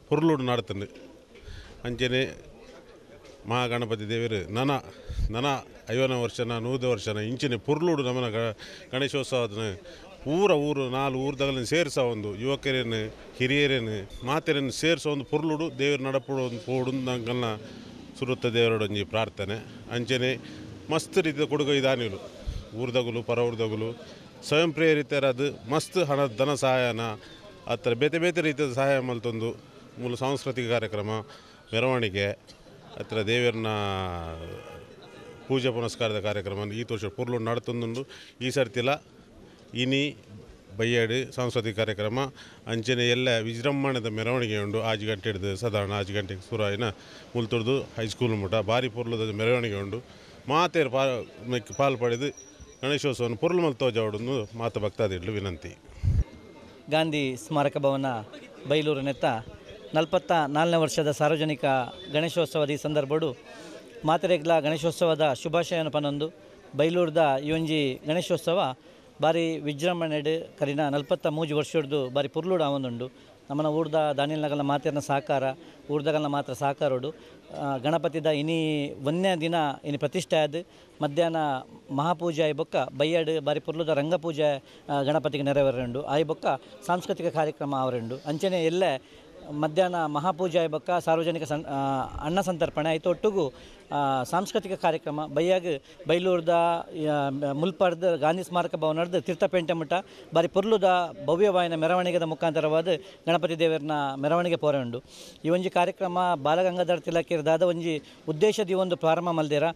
ಹುರುಳುಡು ನಡ್ತಂದು ಅಂಚನೆ ಮಹಾಗಣಪತಿ ದೇವರು ನನ 50 ವರ್ಷನ 100 ವರ್ಷನ ಇಂಚಿನ ಪುರ್ಲುಡು ನಮ್ಮನ ಗಣೇಶೋತ್ಸವದ ಊರು 4 ಊರದಗಳನ್ನು ಸೇರಿಸೋ ಒಂದು ಯುವಕರೇನು ಹಿರಿಯರೇನು ಮಾತೆರೇನು ಸೇರಿಸೋ ಒಂದು ಪುರ್ಲುಡು ದೇವರು ನಡಪಡು ಒಂದು ಪೋಡು ನಂಗಲ್ನ ಸುರುತ್ತ ದೇವರೊಡೊಂಜಿ ಪ್ರಾರ್ಥನೆ ಅಂಚನೆ ಮಸ್ತ್ ರೀತಿಯ ಕೊಡುಗೆ ಇದಾನಿಲು ಊರ್ದಗುಲು ಪರ ಊರ್ದಗುಲು ಸ್ವಯಂ ಪ್ರೇರಿತರದು ಮಸ್ತ್ ಹಣದ ಧನ ಸಹಾಯನ ಆ ಥರ ಬೇತೆ ರೀತಿಯ ಸಹಾಯ ಮಲ್ತೊಂದು ಮೂಲ ಸಾಂಸ್ಕೃತಿಕ ಕಾರ್ಯಕ್ರಮ ಮೆರವಣಿಗೆ ಹತ್ರ ದೇವರನ್ನ ಪೂಜೆ ಪುನಸ್ಕಾರದ ಕಾರ್ಯಕ್ರಮ ಈ ತೋಷ ಪುರ್ಲು ನಡ್ತೊಂದುಂಡು ಈ ಸರ್ತಿಲ ಇನಿ ಬಯ್ಯಾಡು ಸಾಂಸ್ಕೃತಿಕ ಕಾರ್ಯಕ್ರಮ ಅಂಚನೆ ಎಲ್ಲ ವಿಜೃಂಭಣೆದ ಮೆರವಣಿಗೆ ಉಂಡು 6 ಗಂಟೆ ಹಿಡಿದು ಸಾಧಾರಣ 6 ಗಂಟೆಗೆ ಸುರಾಯಿನ ಮುಲ್ತುರ್ದು ಹೈಸ್ಕೂಲ್ ಮುಟ ಭಾರಿ ಪುರ್ಲದ ಮೆರವಣಿಗೆ ಉಂಡು ಮಾತೇರು ಪಾಲ್ಪಡೆದು ಗಣೇಶೋತ್ಸವವನ್ನು ಪುರ್ಲು ಮಲ್ತೋಜಾವಡನ್ನು ಮಾತ ಭಕ್ತಾದಿಡ್ಲು ವಿನಂತಿ. ಗಾಂಧಿ ಸ್ಮಾರಕ ಭವನ ಬೈಲೂರು ನೆತ್ತ 44ನೇ ವರ್ಷದ ಸಾರ್ವಜನಿಕ ಗಣೇಶೋತ್ಸವದ ಈ ಸಂದರ್ಭಡು ಮಾತೆರೆಗ್ಲ ಗಣೇಶೋತ್ಸವದ ಶುಭಾಶಯನ ಪನೊಂದು ಬೈಲೂರದ ಈ ಒಂಜಿ ಗಣೇಶೋತ್ಸವ ಬಾರಿ ವಿಜೃಂಭಣೆಡ್ ಕರಿನ 43 ವರ್ಷದ್ದು ಬಾರಿ ಪುರ್ಲುಡು ಆವೊಂದುಂಡು ನಮ್ಮನ ಊರ್ದ ದಾನಿಲ್ನಗಲ್ನ ಮಾತೆರ್ನ ಸಹಕಾರ ಊರ್ದಗಲ್ನ ಮಾತ್ರ ಸಹಕಾರೋಡು ಗಣಪತಿದ ಇನಿ 1ನೇ ದಿನ ಇನಿ ಪ್ರತಿಷ್ಠೆ ಆದ ಮಧ್ಯಾಹ್ನ ಮಹಾಪೂಜೆ ಆಯ್ ಬೊಕ್ಕ ಬಯ್ಯಾಡು ಬಾರಿ ಪುರ್ಲುದ ರಂಗಪೂಜೆ ಗಣಪತಿಗೆ ನೆರವೇರುಂಡು ಆಯ್ ಬೊಕ್ಕ ಸಾಂಸ್ಕೃತಿಕ ಕಾರ್ಯಕ್ರಮ ಅವರುಂಡು ಅಂಚನೆ ಎಲ್ಲೇ ಮಧ್ಯಾಹ್ನ ಮಹಾಪೂಜೆ ಆಯ್ ಬೊಕ್ಕ ಸಾರ್ವಜನಿಕ ಅನ್ನ ಸಂತರ್ಪಣೆ ಆಯ್ತು ಒಟ್ಟಿಗೂ ಸಾಂಸ್ಕೃತಿಕ ಕಾರ್ಯಕ್ರಮ ಬೈಯಾಗ ಬೈಲೂರ್ದ ಮುಲ್ಪಾಡ್ದ ಗಾಂಧಿ ಸ್ಮಾರಕ ಭವನದ ತೀರ್ಥಪೇಂಟೆ ಮಠ ಬಾರಿ ಪುರ್ಲುದ ಭವ್ಯವಾಯಿನ ಮೆರವಣಿಗೆದ ಮುಖಾಂತರವಾದ ಗಣಪತಿ ದೇವರನ್ನ ಮೆರವಣಿಗೆ ಪೋರೆ ಉಂಡು ಈ ಒಂಜಿ ಕಾರ್ಯಕ್ರಮ ಬಾಲಗಂಗಾಧರ ತಿಲಕರ್ದಾದ ಒಂಜಿ ಉದ್ದೇಶದ ಈ ಒಂದು ಪ್ರಾರಂಭ ಮಲ್ದೇರ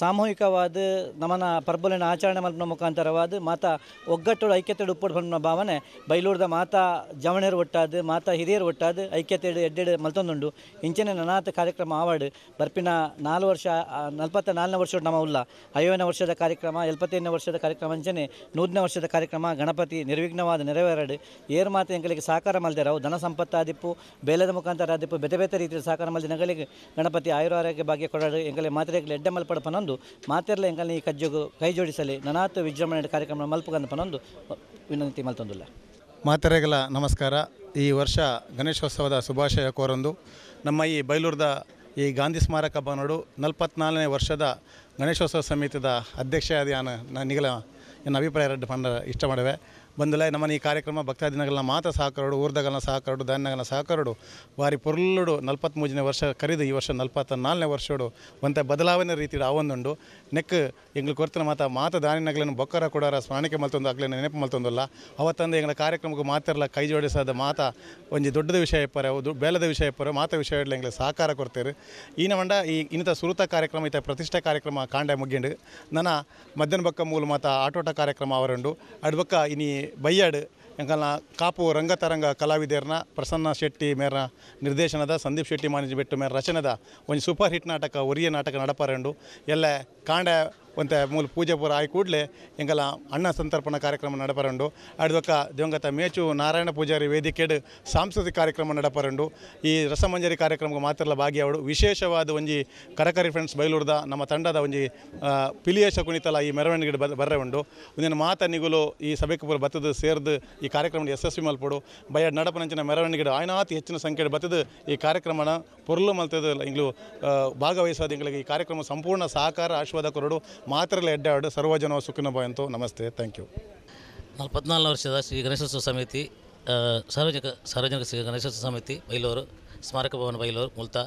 ಸಾಮೂಹಿಕವಾದ ನಮ್ಮನ ಪರ್ಬುಲಿನ ಆಚರಣೆ ಮಲ್ಪನ ಮುಖಾಂತರವಾದ ಮಾತಾ ಒಗ್ಗಟ್ಟು ಐಕ್ಯತೆಡು ಉಪ್ಪುಡು ಬಣ್ಣ ಭಾವನೆ ಬೈಲೂರ್ದ ಮಾತಾ ಜವಣರು ಒಟ್ಟಾದ ಮಾತಾ ಹಿರಿಯರು ಒಟ್ಟಾದ ಐಕ್ಯತೆ ಎಡ್ಡೆಡು ಮಲ್ತೊಂದುಂಡು ಇಂಚನೆ ನನಾಥ ಕಾರ್ಯಕ್ರಮ ಆವಾಡು ಬರ್ಪಿನ 44ನೇ ವರ್ಷ ನಮ್ಮ ಉಲ್ಲ 50ನೇ ವರ್ಷದ ಕಾರ್ಯಕ್ರಮ 78ನೇ ವರ್ಷದ ಕಾರ್ಯಕ್ರಮ ಅಂಚನೆ 100ನೇ ವರ್ಷದ ಕಾರ್ಯಕ್ರಮ ಗಣಪತಿ ನಿರ್ವಿಘ್ನವಾದ ನೆರವೇರಡು ಏರ್ ಮಾತು ಎಂಗಳಿಗೆ ಸಹಕಾರ ಮಲ್ದಿರ ಧನ ಸಂಪತ್ತಾದಿಪ್ಪು ಬೇಲದ ಮುಖಾಂತರ ಆದಿಪ್ಪು ಬೇತೆ ರೀತಿಯ ಸಹಕಾರ ಮಲ್ದಿನಗಳಿಗೆ ಗಣಪತಿ ಆಯುರಾರೋಗ್ಯ ಭಾಗ್ಯ ಕೊಡಾಡು ಎಂಗಲೆ ಮಾತೆರೆಗೆ ಎಡ್ಡೆ ಮಲ್ಪಡ ಪನೊಂದು ಮಾತೆರ್ಲ ಎಂಗಲ್ಲಿ ಈ ಕಜ್ಜುಗು ಕೈ ಜೋಡಿಸಲಿ ನನಾಥ ವಿಜೃಂಭಣೆ ಕಾರ್ಯಕ್ರಮ ಮಲ್ಪಗಂದು ಪನೊಂದು ವಿನಂತಿ ಮಲ್ತೊಂದುಲ್ಲ. ಮಾತೆರೆಗಳ ನಮಸ್ಕಾರ. ಈ ವರ್ಷ ಗಣೇಶೋತ್ಸವದ ಶುಭಾಶಯ ಕೋರೊಂದು ನಮ್ಮ ಈ ಬೈಲೂರದ ಈ ಗಾಂಧಿ ಸ್ಮಾರಕ ಭವನಡು 44ನೇ ವರ್ಷದ ಗಣೇಶೋತ್ಸವ ಸಮಿತಿದ ಅಧ್ಯಕ್ಷ ನಾನು ನಿಗಲ ನನ್ನ ಅಭಿಪ್ರಾಯ ರಡ್ಡು ಪಂಡ ಇಷ್ಟ ಮಾಡುವೆ ಬಂದಲೇ ನಮ್ಮನ ಈ ಕಾರ್ಯಕ್ರಮ ಭಕ್ತಾದಿನಗಳನ್ನ ಮಾತ ಸಹಕಾರೋಡು ಊರ್ದಗಳನ್ನ ಸಹಕಾರೋಡು ಧಾನ್ಯಗಳನ್ನ ಸಹಕಾರೋಡು ಬಾರಿ ಪುರ್ಲುಡು 43ನೇ ವರ್ಷ ಕರೀದು ಈ ವರ್ಷ 44ನೇ ವರ್ಷೋಡು ಒಂಥ ಬದಲಾವಣೆ ರೀತಿ ಆವೊಂದುಂಡು ನೆಕ್ ಎಂಗ್ಳು ಕೊರ್ತಿನ ಮಾತ ಧಾನ್ಯಗಳನ್ನು ಬೊಕ್ಕರ ಕೊಡಾರ ಸ್ಮರಣೆ ಮಲ್ತೊಂದು ಆಗ್ಲೇನೆ ನೆನಪು ಮಲ್ತೊಂದಲ್ಲ ಅವತ್ತಂದು ಎಂಗಳ ಕಾರ್ಯಕ್ರಮಕ್ಕೆ ಮಾತೆರ್ಲ ಕೈ ಜೋಡಿಸದ ಮಾತ ಒಂಜಿ ದೊಡ್ಡದ ವಿಷಯ ಇಪ್ಪರೆ ಬೇಲದ ವಿಷಯ ಇಪ್ಪರೆ ಮಾತ ವಿಷಯ ಇಡ್ಲ ಎಂಗ್ಳು ಸಹಕಾರ ಕೊಡ್ತೇವೆ ಈನ ಮಂಡ ಈ ಇನ್ನಿತ ಸುರುತ ಕಾರ್ಯಕ್ರಮ ಈತ ಪ್ರತಿಷ್ಠೆ ಕಾರ್ಯಕ್ರಮ ಕಾಂಡೆ ಮುಗಿಂಡು ನನ್ನ ಮಧ್ಯಾಹ್ನ ಬಕ್ಕ ಮೂಲ ಮಾತ ಆಟೋಟ ಕಾರ್ಯಕ್ರಮ ಅವರುಂಡು ಅಡ್ಬಕ್ಕ ಇನಿ ಬಯ್ಯಾಡು ಎಂಕಲ್ನ ಕಾಪು ರಂಗತರಂಗ ಕಲಾವಿದರನ್ನ ಪ್ರಸನ್ನ ಶೆಟ್ಟಿ ಮೇರ ನಿರ್ದೇಶನದ ಸಂದೀಪ್ ಶೆಟ್ಟಿ ಮಾನಿಜಿ ಬೆಟ್ಟು ಮೇರ ರಚನೆದ ಒಂದು ಸೂಪರ್ ಹಿಟ್ ನಾಟಕ ಒರಿಯ ನಾಟಕ ನಡಪರಂಡು ಎಲ್ಲ ಕಾಂಡೆ ಒಂತೆ ಮೂಲ ಪೂಜೆ ಪೂರ ಆಯ್ ಕೂಡಲೇ ಎಂಗಲ ಅನ್ನ ಸಂತರ್ಪಣಾ ಕಾರ್ಯಕ್ರಮ ನಡಪರಂಡು ಅಡ್ವಕ್ಕ ದಿವಂಗತ ಮೇಚು ನಾರಾಯಣ ಪೂಜಾರಿ ವೇದಿಕೆಡ್ ಸಾಂಸ್ಕೃತಿಕ ಕಾರ್ಯಕ್ರಮ ನಡಪರಂಡು ಈ ರಸಮಂಜರಿ ಕಾರ್ಯಕ್ರಮಕ್ಕೆ ಮಾತ್ರ ಭಾಗಿಯಾವಡು ವಿಶೇಷವಾದ ಒಂಜಿ ಕರಕರಿ ಫ್ರೆಂಡ್ಸ್ ಬೈಲೂರ್ದ ನಮ್ಮ ತಂಡದ ಒಂಜಿ ಪಿಲಿಯೇಶ ಕುಣಿತಲ ಈ ಮೆರವಣಿಗೆ ಬರ್ರೆ ಉಂಡು ಒಂದಿನ ಮಾತ ನಿಗುಲು ಈ ಸಭೆಗೆ ಪೂರ ಬತ್ತದು ಸೇರ್ದು ಈ ಕಾರ್ಯಕ್ರಮ ಯಶಸ್ವಿ ಮಲ್ಪಡು ಬಯ್ಯಾಡ್ ನಡಪನಂಚಿನ ಮೆರವಣಿಗೆ ಆಯ್ನಾತಿ ಹೆಚ್ಚಿನ ಸಂಖ್ಯೆಡ್ ಬತ್ತದು ಈ ಕಾರ್ಯಕ್ರಮನ ಪೊರ್ಲು ಮಲ್ತದ ಇಂಗ್ಲು ಭಾಗವಹಿಸೋದು ಇಂಗಳಿಗೆ ಈ ಕಾರ್ಯಕ್ರಮ ಸಂಪೂರ್ಣ ಸಹಕಾರ ಆಶೀರ್ವಾದ ಕೊರಡು ಮಾತ್ರಲ್ಲ ಎಡ್ಡಾಡು ಸರ್ವಜನ ಸುಖಿನ ಭವಂತು. ನಮಸ್ತೆ, ಥ್ಯಾಂಕ್ ಯು. 44ನೇ ವರ್ಷದ ಶ್ರೀ ಗಣೇಶೋತ್ಸವ ಸಮಿತಿ ಸಾರ್ವಜನಿಕ ಶ್ರೀ ಗಣೇಶೋತ್ಸವ ಸಮಿತಿ ಬೈಲೂರು ಸ್ಮಾರಕ ಭವನ ಬೈಲೂರು ಮುಲ್ತಾ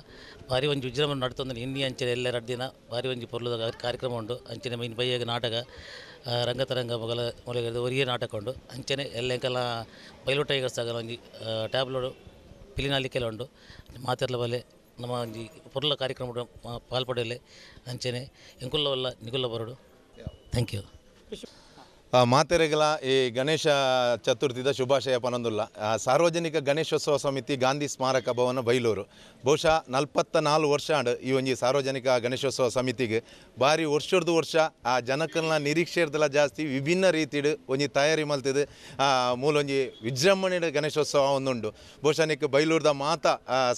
ಭಾರಿ ಒಂಜಿ ವಿಜೃಂಭಣೆ ನಡ್ತೊಂದು ಇನ್ನಿ ಅಂಚನೆ ಎಲ್ಲ 2 ದಿನ ಭಾರಿ ಒಂಜಿ ಪೊರ್ಲುದ ಕಾರ್ಯಕ್ರಮ ಉಂಡು ಅಂಚನೆ ಮೈನ್ ಬೈಯಾಗ ನಾಟಕ ರಂಗತರಂಗ ಮೊಗಲ ಒರಿಯ ನಾಟಕ ಉಂಡು ಅಂಚನೆ ಎಲ್ಲ ಎಂಕಲ್ಲ ಬೈಲೂರು ಟೈಗರ್ಸ್ ಆಗ ಒಂಜಿ ಟ್ಯಾಬ್ಲೋಡು ಪಿಲಿನಾಲಿಕೆಲ್ಲ ಉಂಡು ಮಾತೆರ್ಲ ಬಲೆ ನಮ್ಮ ಒಂಜಿ ಪೊರ್ಲ ಕಾರ್ಯಕ್ರಮ ಪಾಲ್ಪಡಲೆ ಅಂಚನೆ ಎಂಕುಲ್ಲವಲ್ಲ ನಿಗುಲ್ಲ ಬರೋಡು. Thank you. ಮಾತೆರೆಗಳ ಈ ಗಣೇಶ ಚತುರ್ಥಿದ ಶುಭಾಶಯ ಪನೊಂದುಲ್ಲ. ಸಾರ್ವಜನಿಕ ಗಣೇಶೋತ್ಸವ ಸಮಿತಿ ಗಾಂಧಿ ಸ್ಮಾರಕ ಭವನ ಬೈಲೂರು ಬಹುಶಃ 44 ವರ್ಷ ಈ ಒಂಜಿ ಸಾರ್ವಜನಿಕ ಗಣೇಶೋತ್ಸವ ಸಮಿತಿಗೆ ಬಾರಿ ವರ್ಷ ಆ ಜನಕಲ್ನ ನಿರೀಕ್ಷೆರ್ದೆಲ್ಲ ಜಾಸ್ತಿ ವಿಭಿನ್ನ ರೀತಿಡ್ ಒಂಜಿ ತಯಾರಿ ಮಲ್ತಿದ್ದು ಮೂಲ ಒಂಜಿ ವಿಜೃಂಭಣೆಡ್ ಗಣೇಶೋತ್ಸವ ಒಂದುಂಡು. ಬಹುಶಃ ನಿಕ್ ಬೈಲೂರ್ದ ಮಾತ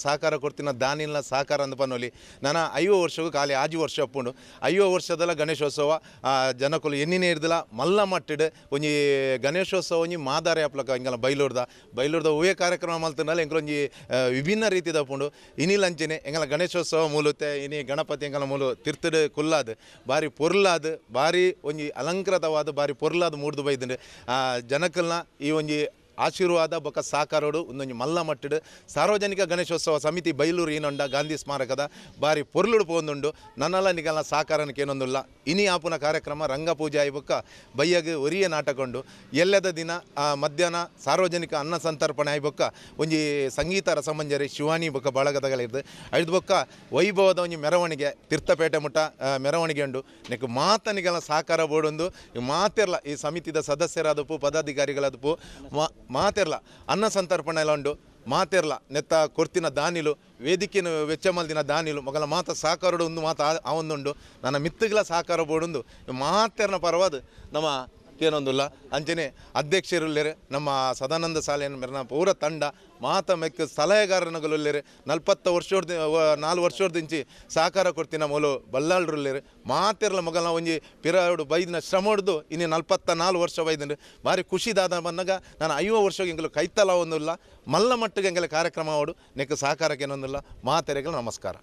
ಸಹಕಾರ ಕೊಡ್ತಿನ ದಾನಿಲ್ನ ಸಹಕಾರ ಅಂದ ಪನ್ನೊಲಿ ನಾನು 5 ವರ್ಷಕ್ಕೂ ಖಾಲಿ 5 ವರ್ಷ ಅಪ್ಪುಂಡು 5 ವರ್ಷದಲ್ಲ ಗಣೇಶೋತ್ಸವ ಜನಕುಲು ಎನ್ನಿನೇ ಇರ್ದಿಲ್ಲ ಮಲ್ಲ ಮಟ್ಟ ಮಟ್ಟಿಡು ಒಂಜಿ ಗಣೇಶೋತ್ಸವ ಒಂಜಿ ಮಾದಾರ ಯಾಪ್ಲಕ ಇಂಗಲ ಬೈಲೂರ್ದ ಹೂವೆ ಕಾರ್ಯಕ್ರಮ ಮಲ್ತನಲ್ಲ ಎಂಗಳೊಂಜಿ ವಿಭಿನ್ನ ರೀತಿದ ಪುಂಡು ಇನಿಲ್ ಅಂಚನೆ ಎಂಗಲ ಗಣೇಶೋತ್ಸವ ಮೂಲತೆ ಇನಿ ಗಣಪತಿ ಎಂಗಲ ಮೂಲು ತಿರ್ತಡು ಕುಲ್ಲಾದು ಬಾರಿ ಪೊರ್ಲಾದು ಬಾರಿ ಒಂಜಿ ಅಲಂಕೃತವಾದ ಬಾರಿ ಪೊರ್ಲಾದ ಮೂಡ್ದು ಬೈದಂಡು ಜನಕಲ್ನ ಈ ಒಂಜಿ ಆಶೀರ್ವಾದ ಬೊಕ್ಕ ಸಾಕಾರೋಡು ಒಂದೊಂದು ಮಲ್ಲ ಮಟ್ಟಿಡು ಸಾರ್ವಜನಿಕ ಗಣೇಶೋತ್ಸವ ಸಮಿತಿ ಬೈಲೂರು ಏನೊಂಡ ಗಾಂಧಿ ಸ್ಮಾರಕದ ಬಾರಿ ಪೊರ್ಲುಡು ಪೋಂದುಂಡು ನನ್ನಲ್ಲ ನಿಗಲ ಸಾಕಾರನಕ್ಕೆ ಏನೊಂದುಲ್ಲ ಇನಿ ಆಪುನ ಕಾರ್ಯಕ್ರಮ ರಂಗಪೂಜೆ ಆಯ್ಬೊಕ್ಕ ಬಯ್ಯಗೆ ಒರಿಯ ನಾಟಕೊಂಡು ಎಲ್ಲದ ದಿನ ಮಧ್ಯಾಹ್ನ ಸಾರ್ವಜನಿಕ ಅನ್ನ ಸಂತರ್ಪಣೆ ಆಯ್ಬೊಕ್ಕ ಒಂಜಿ ಸಂಗೀತ ರಸಮಂಜರಿ ಶಿವಾನಿ ಬೊಕ್ಕ ಬಳಗದಗಳಿರ್ದು ಐದು ಬೊಕ್ಕ ವೈಭವದ ಒಂಜಿ ಮೆರವಣಿಗೆ ತೀರ್ಥಪೇಟೆ ಮುಟ್ಟ ಮೆರವಣಿಗೆ ಉಂಡು ನೆಕ್ ಮಾತನಿಗೆಲ್ಲ ಸಾಕಾರ ಬೋಡೊಂದು ಮಾತೆರ್ಲ ಈ ಸಮಿತಿದ ಸದಸ್ಯರಾದಪ್ಪು ಪದಾಧಿಕಾರಿಗಳಾದಪ್ಪು ಮಾತೆರ್ಲ ಅನ್ನ ಸಂತರ್ಪಣೆ ಎಲ್ಲ ಉಂಡು ಮಾತೆರ್ಲ ನೆತ್ತ ಕೊರ್ತಿನ ದಾನಿಲು ವೇದಿಕೆಯನ್ನು ವೆಚ್ಚ ಮಲ್ದಿನ ದಾನಿಲು ಮಗಲ ಮಾತ ಸಾಕಾರೋಡು ಒಂದು ಮಾತು ಆವೊಂದುಂಡು ನನ್ನ ಮಿತ್ತುಗಳ ಸಾಕಾರ ಬೋಡೊಂದು ಮಾತೆರ್ನ ಪರವಾದ ನಮ್ಮ ಏನೊಂದುಲ್ಲ ಅಂಚನೆ ಅಧ್ಯಕ್ಷರುಲ್ಲೇರೆ ನಮ್ಮ ಸದಾನಂದ ಶಾಲೆಯನ್ನು ಮೆರನ ಪೂರ ತಂಡ ಮಾತ ಮೆಕ್ಕ ಸಲಹೆಗಾರನುಗಳುಲ್ಲೇರೆ 4 ವರ್ಷದಿಂಚಿ ಸಹಕಾರ ಕೊಡ್ತಿನ ಮೂಲು ಬಲ್ಲಾಳ್ರುಲ್ಲೇರೆ ಮಾತೆರ್ಲ ಮಗಲ ಒಂಜಿ ಪಿರಾಡು ಬೈದಿನ ಶ್ರಮ ಹೊಡೆದು ಇನ್ನು 44 ವರ್ಷ ಬೈದಂಡು ಭಾರಿ ಖುಷಿದಾದ ಬಂದಾಗ ನಾನು 5 ವರ್ಷಕ್ಕೆ ಎಂಗಲು ಕೈತಲ ಒಂದಿಲ್ಲ ಮಲ್ಲ ಮಟ್ಟಿಗೆ ಎಂಗಲ ಕಾರ್ಯಕ್ರಮ ಓಡು ನೆಕ್ಕ ಸಹಕಾರಕ್ಕೆ ಏನೊಂದಿಲ್ಲ ಮಾತೆರೆಗಳು ನಮಸ್ಕಾರ.